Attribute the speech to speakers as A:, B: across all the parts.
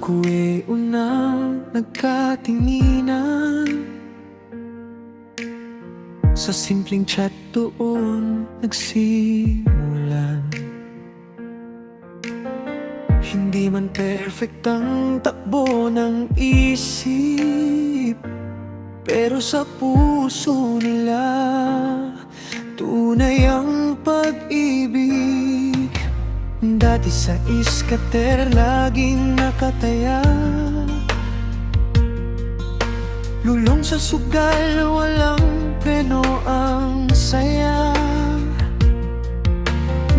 A: ako'y unang nagkatinginan. Sa simpleng chat doon nagsimulan. Hindi man perfect ang takbo ng isip, pero sa puso nila tunay ang pag-ibig. Dati sa iskater laging nakataya, lulong sa sugal, walang preno ang saya.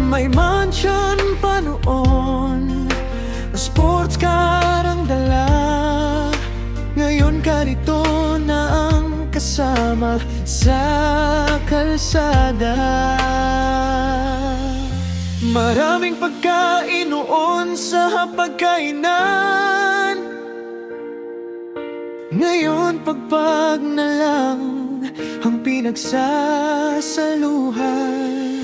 A: May mansion pa noon, sports car ang dala. Ngayon karito na ang kasama sa kalsada. Maraming pagkain noon sa hapagkainan, ngayon pagpag na lang ang pinagsasaluhan.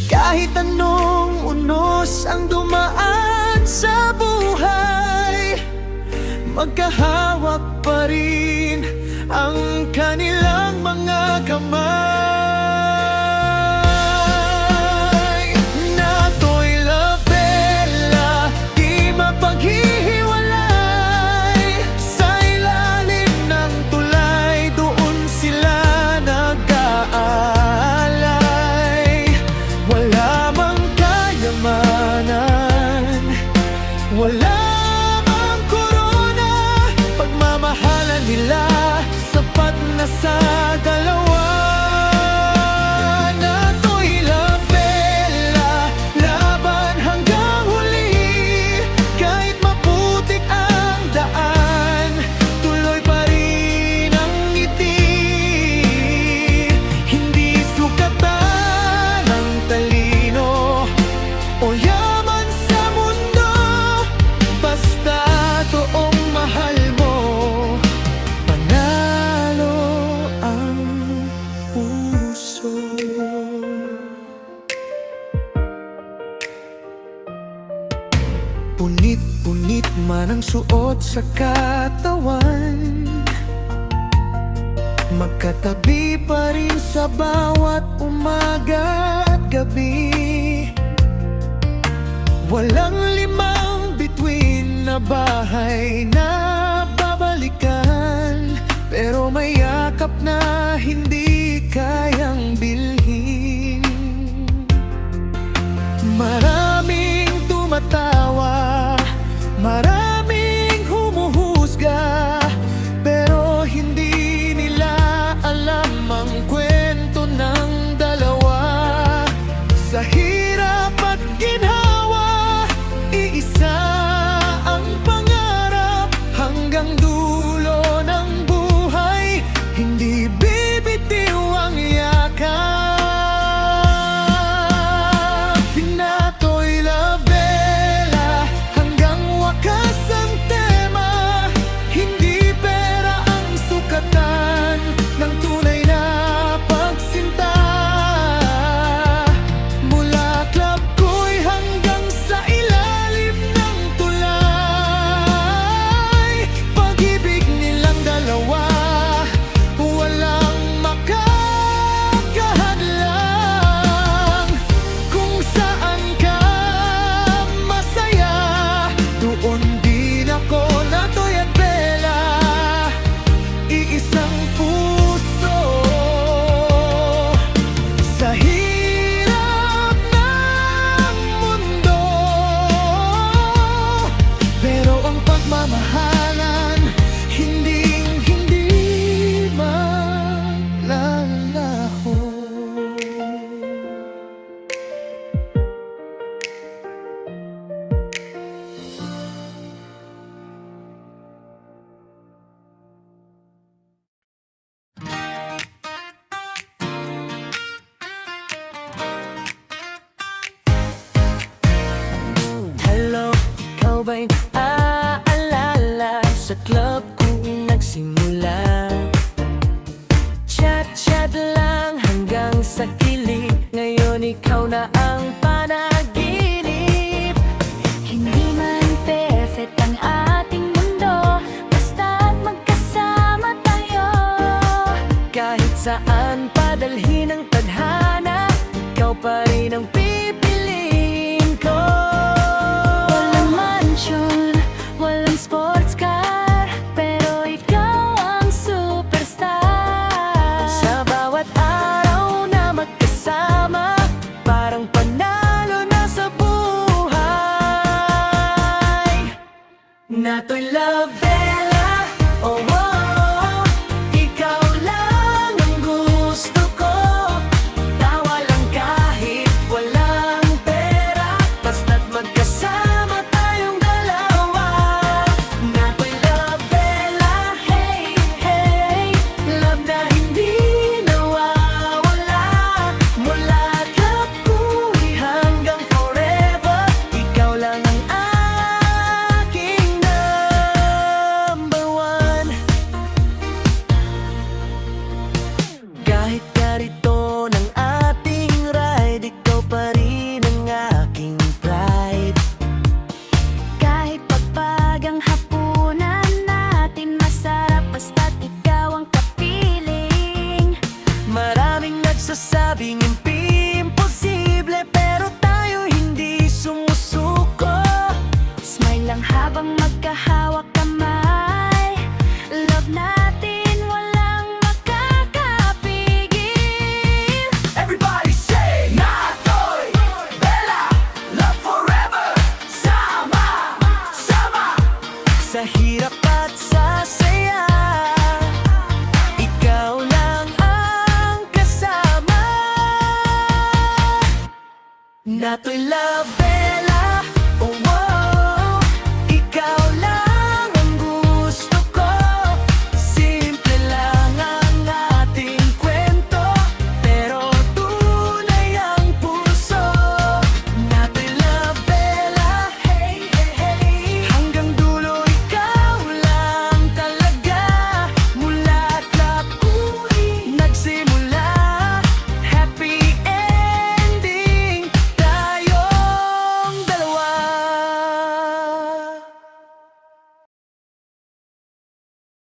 A: Kahit anong unos ang dumaan sa buhay, magkahawak pa rin ang kanilang mga kamay. Natoy Labella, di mapaghihiwalay. Sa ilalim ng tulay, doon sila nag-aalay. Wala mang kayamanan, wala nila, sapat na sa dalawa. Natoy Labella, laban hanggang huli. Kahit maputik ang daan, tuloy pa rin ang ngiti. Hindi sukatan ang talino o yaman sa mundo, basta toong mahal mo. Punit-punit man ang suot sa katawan, magkatabi pa rin sa bawat umaga at gabi. Walang limang bituin na bahay na babalikan, pero may yakap na hindi kayang bilhin. Maraming tumatawa, maraming humuhusga, pero hindi nila alam ang kwento ng dalawa. Sa hirap at ginhawa, iisa ang pangarap. Hanggang dulo ng buhay, hindi bibitiw ang yakap.
B: ba'y aalala sa club kung nagsimula? Chat-chat lang hanggang sa kilig, ngayon ikaw na ang panaginip.
C: Hindi man perfect ang ating
B: love Bella. Oh, oh, oh. Ikaw lang ang gusto ko. Tawa lang kahit walang pera, basta't magkasama tayong dalawa. Na ako'y love Bella. Hey, hey. Love na hindi nawawala. Mula kapuhi hanggang forever, ikaw lang ang aking number one. Kahit karito ng ating ride, ikaw pa rin ang aking pride.
C: Kahit pagpag ang hapunan natin masarap basta't ikaw ang kapiling.
B: Maraming nagsasabing imposible, pero tayo hindi sumusuko.
C: Smile lang habang magkahawak kamay. Love natin walang makakapigil.
B: Everybody say, Natoy, Bella, love forever. Sama, sama, sa hirap at sa saya, ikaw lang ang kasama. Natoy love Bella.